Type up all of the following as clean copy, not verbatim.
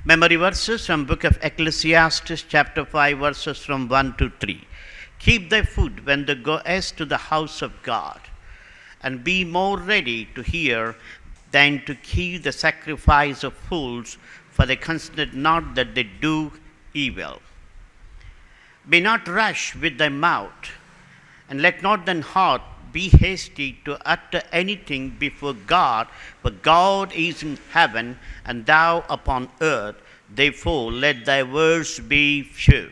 Memory verses from book of Ecclesiastes chapter 5 verses from 1 to 3. Keep thy food when thou goest to the house of God, and be more ready to hear than to keep the sacrifice of fools, for they consider not that they do evil. Be not rash with thy mouth, and let not thine heart be hasty to utter anything before God, for God is in heaven, and thou upon earth. Therefore let thy words be few.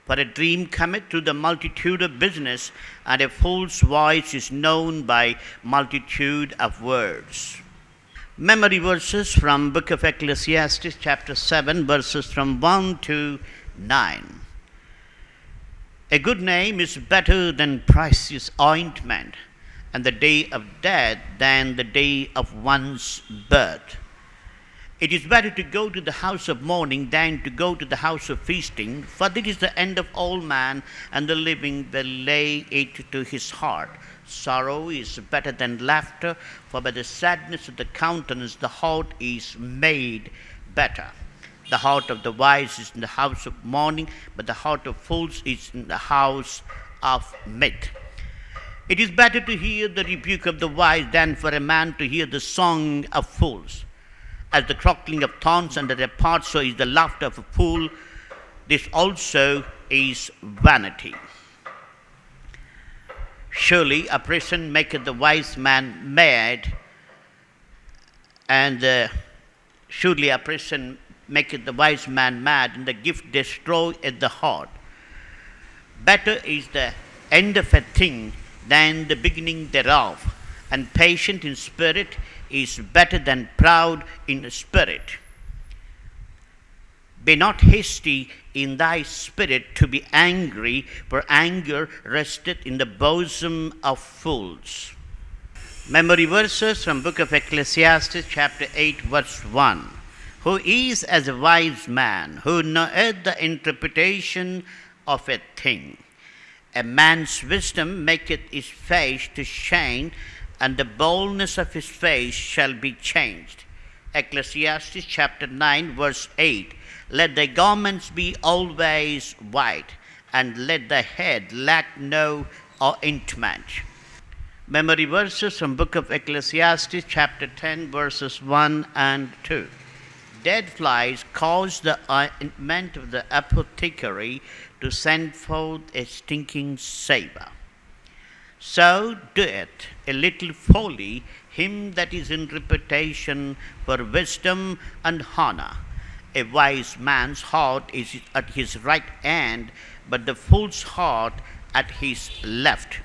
For a dream cometh to the multitude of business, and a fool's voice is known by multitude of words. Memory verses from book of Ecclesiastes chapter 7 verses from 1 to 9. A good name is better than precious ointment, and the day of death than the day of one's birth. It is better to go to the house of mourning than to go to the house of feasting, for this is the end of all man, and the living will lay it to his heart. Sorrow is better than laughter, for by the sadness of the countenance the heart is made better. The heart of the wise is in the house of mourning, but the heart of fools is in the house of mirth. It is better to hear the rebuke of the wise than for a man to hear the song of fools. As the crackling of thorns under their parts, so is the laughter of a fool. This also is vanity. Surely oppression maketh the wise man mad, and surely oppression maketh the wise man mad, and the gift destroyeth the heart. Better is the end of a thing than the beginning thereof, and patient in spirit is better than proud in spirit. Be not hasty in thy spirit to be angry, for anger resteth in the bosom of fools. Memory verses from book of Ecclesiastes chapter 8 verse 1. Who is as a wise man, who knoweth the interpretation of a thing? A man's wisdom maketh his face to shine, and the boldness of his face shall be changed. Ecclesiastes chapter 9 verse 8. Let thy garments be always white, and let thy head lack no ointment. Memory verses from book of Ecclesiastes chapter 10 verses 1 and 2. Dead flies cause the ointment of the apothecary to send forth a stinking savour. So doeth a little folly him that is in reputation for wisdom and honour. A wise man's heart is at his right hand, but the fool's heart at his left.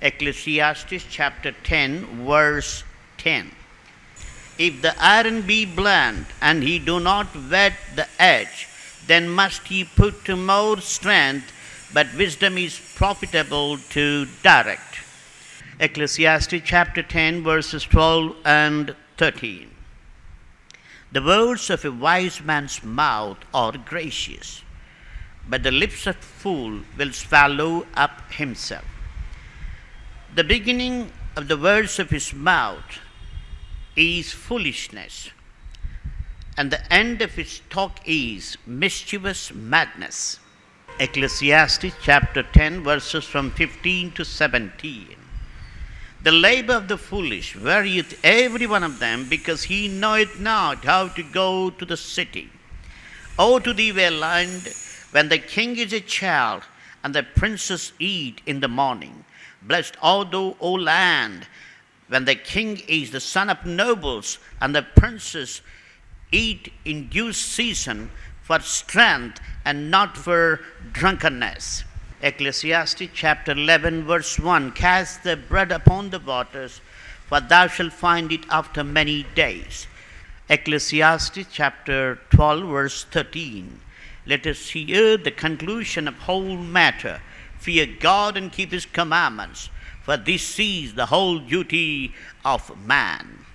Ecclesiastes chapter 10 verse 10. If the iron be blunt, and he do not whet the edge, then must he put to more strength, but wisdom is profitable to direct. Ecclesiastes chapter 10 verses 12 and 13. The words of a wise man's mouth are gracious, but the lips of a fool will swallow up himself. The beginning of the words of his mouth is foolishness, and the end of his talk is mischievous madness. Ecclesiastes chapter 10 verses from 15 to 17. The labor of the foolish wearieth every one of them, because he knoweth not how to go to the city. O to thee, where land, when the king is a child, and the princes eat in the morning. Blessed art thou, O land, when the king is the son of nobles, and the princes eat in due season, for strength and not for drunkenness. Ecclesiastes chapter 11 verse 1. Cast the bread upon the waters, for thou shalt find it after many days. Ecclesiastes chapter 12 verse 13. Let us hear the conclusion of whole matter. Fear God and keep his commandments, for this is the whole duty of man.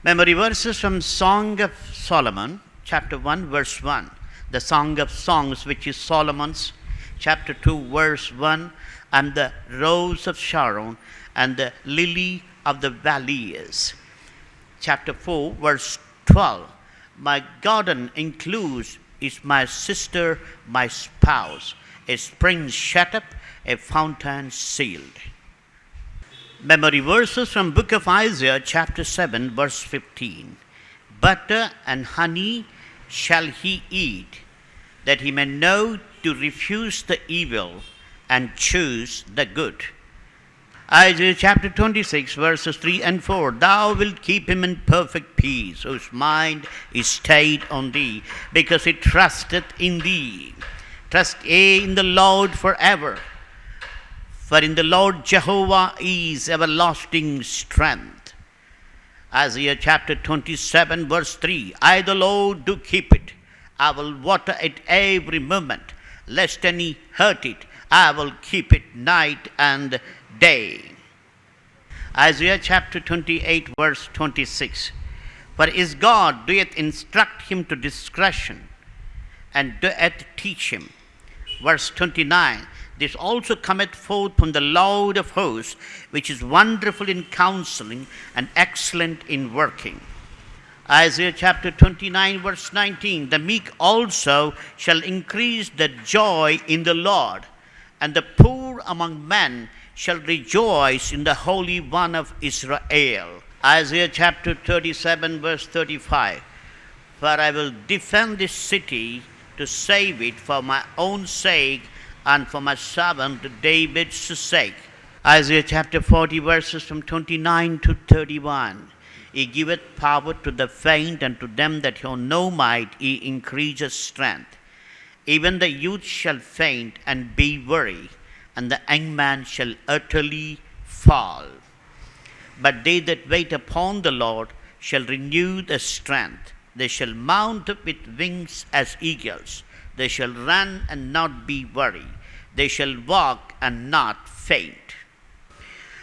Memory verses from Song of Solomon, chapter 1, verse 1. The Song of Songs, which is Solomon's, chapter 2, verse 1. And the rose of Sharon, and the lily of the valleys. Chapter 4, verse 12. My garden includes is my sister, my spouse, a spring shut up, a fountain sealed. Memory verses from book of Isaiah chapter 7 verse 15. Butter and honey shall he eat, that he may know to refuse the evil and choose the good. Isaiah chapter 26 verses 3 and 4. Thou wilt keep him in perfect peace, whose mind is stayed on thee, because he trusteth in thee. Trust ye in the Lord forever. For in the Lord Jehovah is everlasting strength. Isaiah chapter 27 verse 3. I the Lord do keep it. I will water it every moment, lest any hurt it. I will keep it night and day. Isaiah chapter 28 verse 26. For his God doeth instruct him to discretion, and doeth teach him. Verse 29. This also cometh forth from the Lord of hosts, which is wonderful in counselling and excellent in working. Isaiah chapter 29 verse 19. The meek also shall increase their joy in the Lord, and the poor among men shall rejoice in the Holy One of Israel. Isaiah chapter 37 verse 35. For I will defend this city to save it for my own sake, and for my servant David's sake. Isaiah chapter 40 verses from 29 to 31. He giveth power to the faint, and to them that have no might he increaseth strength. Even the youth shall faint and be weary, and the young man shall utterly fall. But they that wait upon the Lord shall renew their strength. They shall mount up with wings as eagles. They shall run and not be weary. They shall walk and not faint.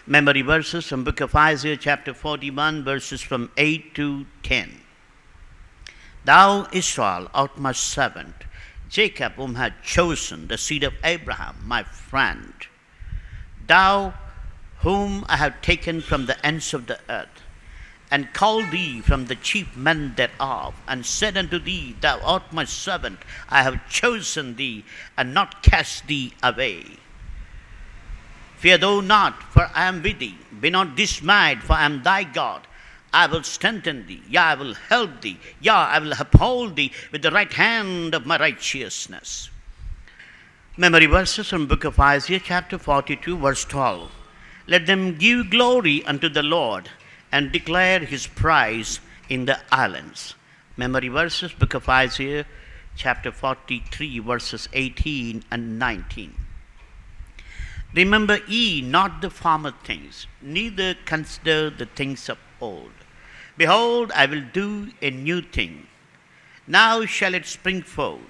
Memory verses from book of Isaiah chapter 41 verses from 8 to 10. Thou Israel art my servant, Jacob whom I had chosen, the seed of Abraham, my friend. Thou whom I have taken from the ends of the earth, and called thee from the chief men thereof, and said unto thee, Thou art my servant, I have chosen thee, and not cast thee away. Fear thou not, for I am with thee. Be not dismayed, for I am thy God. I will strengthen thee, yea, I will help thee, yea, I will uphold thee with the right hand of my righteousness. Memory verses from book of Isaiah chapter 42 verse 12. Let them give glory unto the Lord, and declare his praise in the islands. Memory verses, book of Isaiah, chapter 43, verses 18 and 19. Remember ye not the former things, neither consider the things of old. Behold, I will do a new thing. Now shall it spring forth.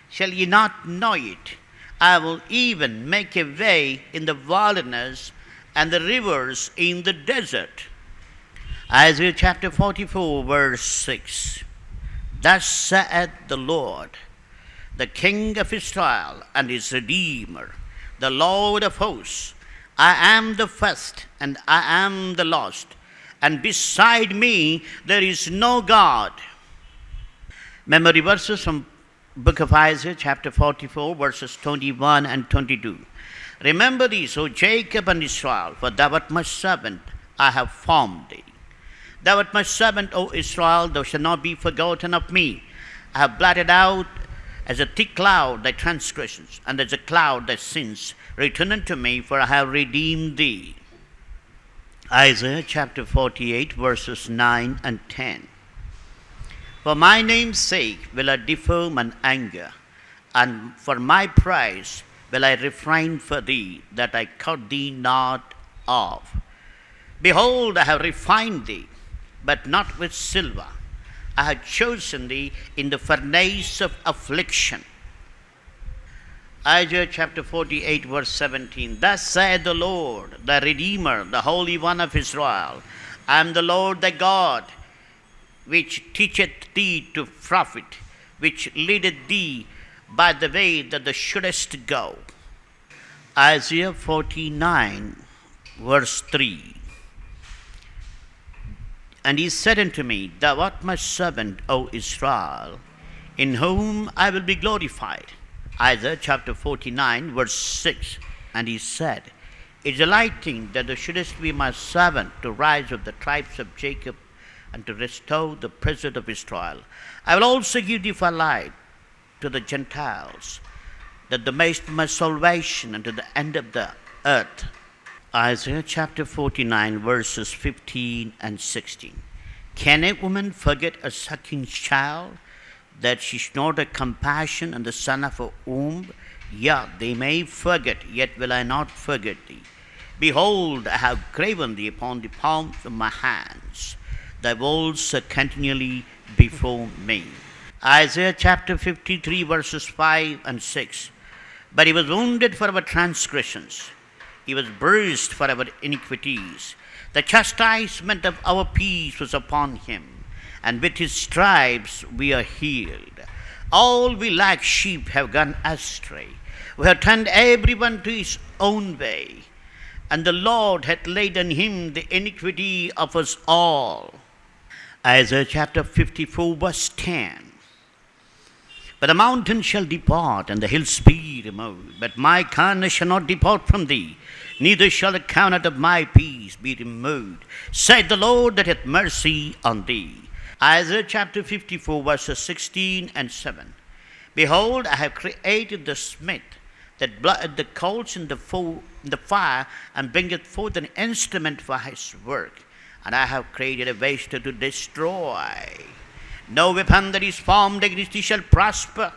Shall ye not know it? I will even make a way in the wilderness, and the rivers in the desert. Isaiah chapter 44 verse 6. Thus saith the Lord, the King of Israel and his Redeemer, the Lord of hosts, I am the first and I am the last, and beside me there is no God. Memory verses from book of Isaiah chapter 44 verses 21 and 22. Remember these, O Jacob and Israel, for thou art my servant, I have formed thee. Thou art my servant, O Israel, thou shalt not be forgotten of me. I have blotted out as a thick cloud thy transgressions, and as a cloud thy sins. Return unto me, for I have redeemed thee. Isaiah chapter 48 verses 9 and 10. For my name's sake will I defer mine anger, and for my praise will I refrain for thee, that I cut thee not off. Behold, I have refined thee, but not with silver. I have chosen thee in the furnace of affliction. Isaiah chapter 48 verse 17. Thus saith the Lord, the Redeemer, the Holy One of Israel, I am the Lord thy God, which teacheth thee to profit, which leadeth thee by the way that thou shouldest go. Isaiah 49 verse 3. And he said unto me, Thou art my servant, O Israel, in whom I will be glorified. Isaiah chapter 49, verse 6. And he said, It is delighting that thou shouldest be my servant to rise of the tribes of Jacob and to restore the preserve of Israel. I will also give thee for light to the Gentiles, that thou mayest be my salvation unto the end of the earth. Isaiah chapter 49, verses 15 and 16. Can a woman forget a sucking child, that she should not have compassion on the son of her womb? Yea, they may forget, yet will I not forget thee. Behold, I have graven thee upon the palms of my hands. Thy words are continually before me. Isaiah chapter 53, verses 5 and 6. But he was wounded for our transgressions, he was bruised for our iniquities. The chastisement of our peace was upon him, and with his stripes we are healed. All we like sheep have gone astray. We have turned everyone to his own way, and the Lord hath laid on him the iniquity of us all. Isaiah chapter 54, verse 10. But the mountain shall depart, and the hills be removed. But my kindness shall not depart from thee, neither shall the covenant of my peace be removed, saith the Lord that hath mercy on thee. Isaiah chapter 54, verses 16 and 7. Behold, I have created the smith, that blotteth the coals in the fire, and bringeth forth an instrument for his work. And I have created a waster to destroy. No weapon that is formed against thee shall prosper,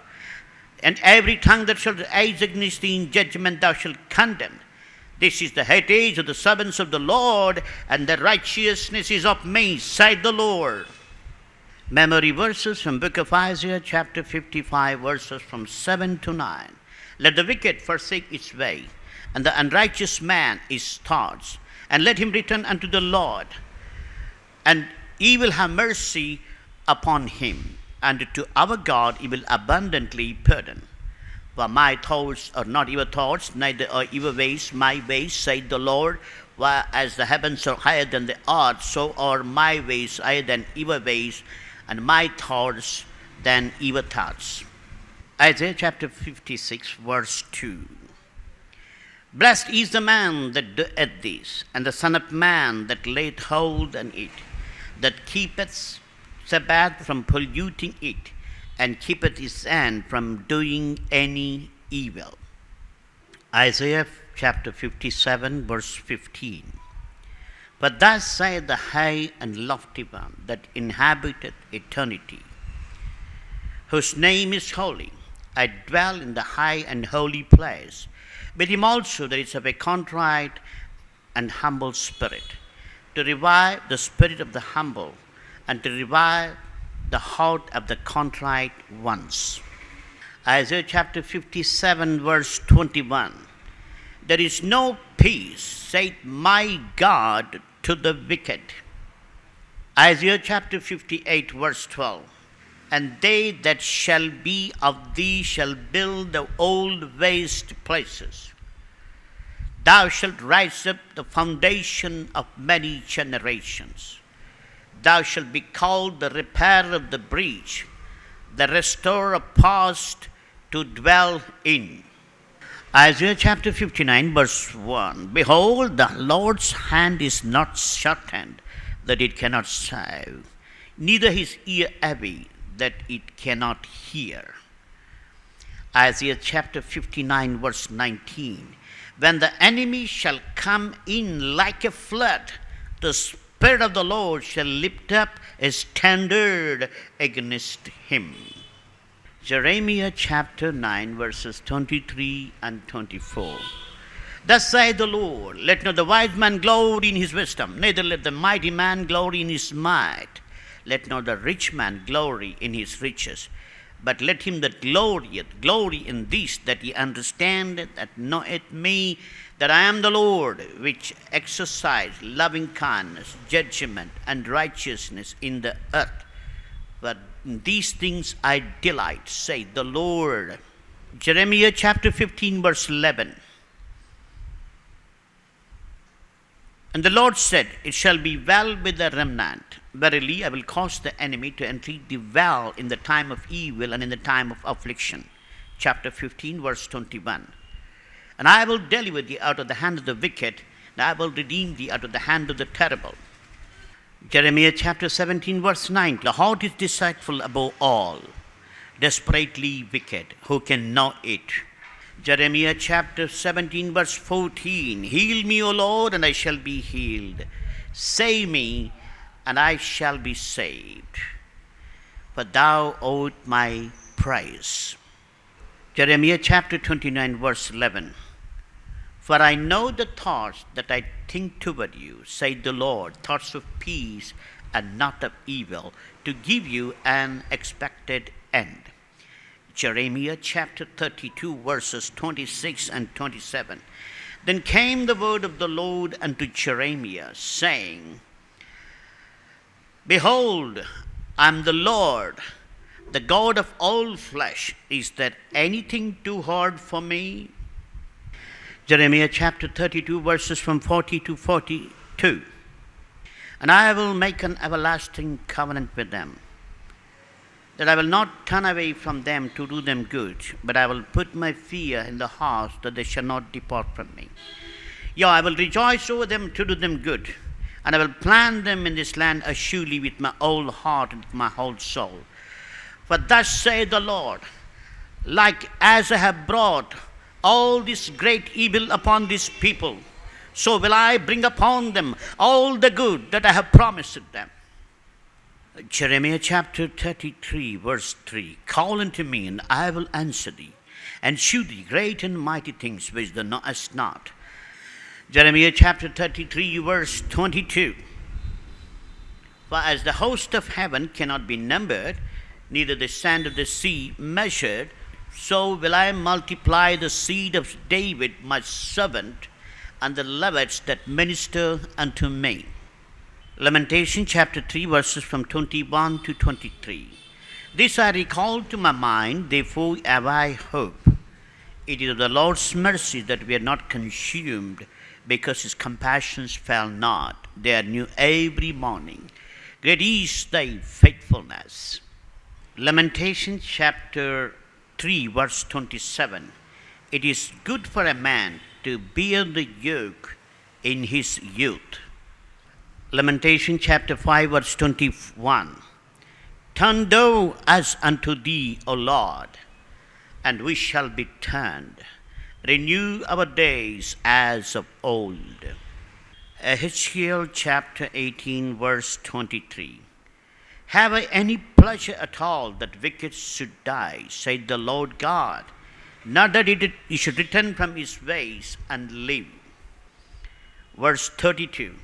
and every tongue that shall rise against thee in judgment thou shalt condemn. This is the heritage of the servants of the Lord, and the righteousness is of me, saith the Lord. Memory verses from book of Isaiah chapter 55, verses from 7 to 9. Let the wicked forsake his way, and the unrighteous man his thoughts, and let him return unto the Lord, and he will have mercy upon him, and to our God he will abundantly pardon. For my thoughts are not your thoughts, neither are your ways my ways, saith the Lord. For as the heavens are higher than the earth, so are my ways higher than your ways, and my thoughts than your thoughts. Isaiah chapter 56, verse 2. Blessed is the man that doeth this, and the son of man that layeth hold on it, that keepeth Sabbath from polluting it, and keepeth his hand from doing any evil. Isaiah chapter 57, verse 15. But thus saith the high and lofty one that inhabiteth eternity, whose name is holy. I dwell in the high and holy place, with him also that is of a contrite and humble spirit, to revive the spirit of the humble, and to revive the heart of the contrite ones. Isaiah chapter 57, verse 21. There is no peace, saith my God, to the wicked. Isaiah chapter 58, verse 12. And they that shall be of thee shall build the old waste places. Thou shalt rise up the foundation of many generations. Thou shalt be called the repairer of the breach, the restorer of past to dwell in. Isaiah chapter 59, verse 1. Behold, the Lord's hand is not shortened, that it cannot save, neither his ear heavy, that it cannot hear. Isaiah chapter 59, verse 19. When the enemy shall come in like a flood, the Spirit of the Lord shall lift up a standard against him. Jeremiah chapter 9, verses 23 and 24. Thus saith the Lord, let not the wise man glory in his wisdom, neither let the mighty man glory in his might. Let not the rich man glory in his riches, but let him that glorieth glory in this, that he understandeth, that knoweth me, that I am the Lord, which exercise loving kindness, judgment, and righteousness in the earth. But in these things I delight, saith the Lord. Jeremiah chapter 15, verse 11. And the Lord said, it shall be well with the remnant, Verily, I will cause the enemy to entreat thee well in the time of evil and in the time of affliction. Chapter 15, verse 21. And I will deliver thee out of the hand of the wicked, and I will redeem thee out of the hand of the terrible. Jeremiah chapter 17, verse 9. The heart is deceitful above all, desperately wicked. Who can know it? Jeremiah chapter 17, verse 14. Heal me, O Lord, and I shall be healed. Save me, and I shall be saved. For thou art my praise. Jeremiah chapter 29, verse 11. For I know the thoughts that I think toward you, saith the Lord, thoughts of peace and not of evil, to give you an expected end. Jeremiah chapter 32, verses 26 and 27. Then came the word of the Lord unto Jeremiah, saying, Behold, I am the Lord, the God of all flesh. Is there anything too hard for me? Jeremiah chapter 32, verses from 40 to 42. And I will make an everlasting covenant with them, that I will not turn away from them to do them good, but I will put my fear in the hearts that they shall not depart from me. Yea, I will rejoice over them to do them good, and I will plant them in this land assuredly with my whole heart and with my whole soul. For thus saith the Lord, like as I have brought all this great evil upon this people, so will I bring upon them all the good that I have promised them. Jeremiah chapter 33, verse 3. Call unto me, and I will answer thee, and shew thee great and mighty things which thou knowest not. Jeremiah chapter 33, verse 22. For as the host of heaven cannot be numbered, neither the sand of the sea measured, so will I multiply the seed of David my servant, and the Levites that minister unto me. Lamentation chapter 3, verses from 21 to 23. This I recall to my mind, therefore have I hope. It is of the Lord's mercy that we are not consumed, because his compassions fail not. They are new every morning. Great is thy faithfulness. Lamentation chapter 3, verse 27. It is good for a man to bear the yoke in his youth. Lamentation chapter 5, verse 21. Turn thou us unto thee, O Lord, and we shall be turned. Renew our days as of old. Ezekiel chapter 18, verse 23. Have I any pleasure at all that wicked should die, saith the Lord God, not that he should return from his ways and live. Verse 32.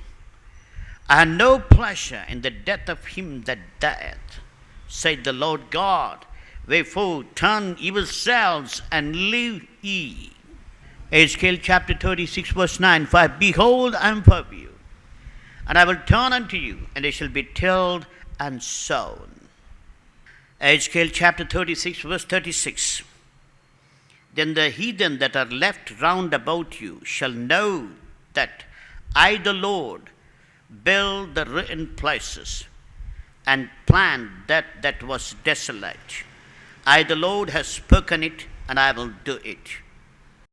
I have no pleasure in the death of him that dieth, saith the Lord God. Wherefore turn yourselves and live ye. Ezekiel chapter 36, verse 9. For behold, I am for you, and I will turn unto you, and they shall be tilled and sown. Ezekiel chapter 36, verse 36. Then the heathen that are left round about you shall know that I, the Lord, build the ruined places, and plant that was desolate. I, the Lord, have spoken it, and I will do it.